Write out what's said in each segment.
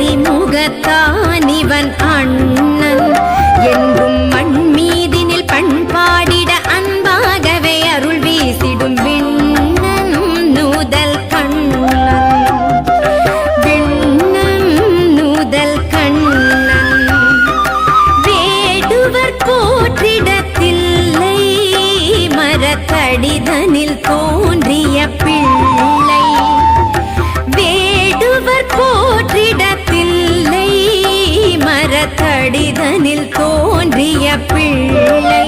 அறிமுகத்தான் இவன் அண்ணன் என்றும் மண் மீதினில் பண்பாடிட அன்பாகவே அருள் வீசிடும் விண்ணன் நூதல் கண்ணன் விண்ணன் நூதல் கண்ணன் வேடுவர் போற்றிடத்தில்லை மரத்தடிதனில் தோன்றிய பிள்ளை வேடுவர் போற்றிடத்தில்லை மரத்தடிதனில் தோன்றிய பிள்ளை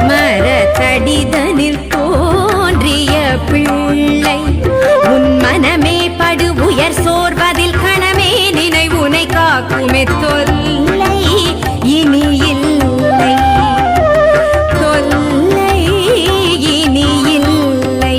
மரத்தடிதனில் தோன்றிய பிள்ளை உன் மனமே படு உயர் சோர்வதில் கணமே நினைவுனை காக்குமே தொல்லை இனி இல்லை தொல்லை இனி இல்லை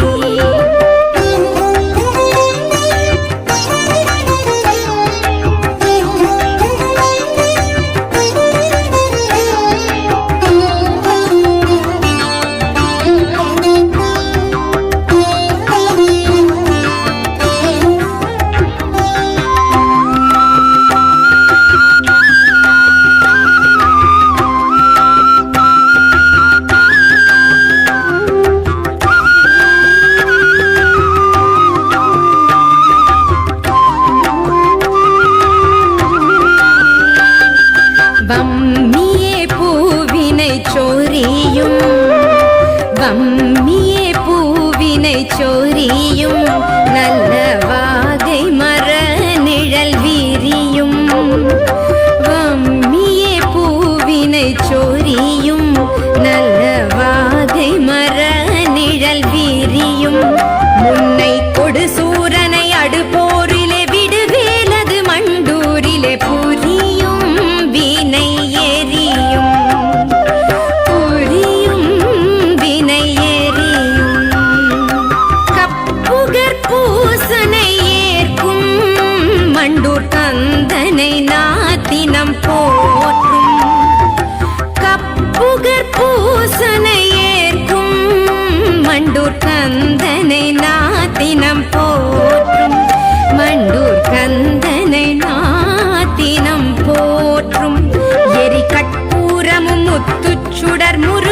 வம்மியே பூவினை சோரியும் வம்மியே பூவினை சோரியும் நல்ல வாகை மர நிழல் வீரியும் வம்மியே பூவினை சோரியும் நல்ல வாகை மர நிழல் வீரியும் முன்னை கொடு சூரனை அடுபோரிலே விடுவேலது மண்டூரிலே புரியும் வினை எரியும் புரியும் வினை எரியும் கப்புகர் பூசனை ஏற்கும் மண்டூர் கந்தனை நாத்தினம் போற்றும் கப்புகர் பூசனை ஏற்கும் மண்டூர் கந்தனை நாத்தினம் போற்றும் மண்டூர் கந்தனை நாத்தினம் போற்றும் எரி கற்பூரமும் முத்துச்சுடர் முரு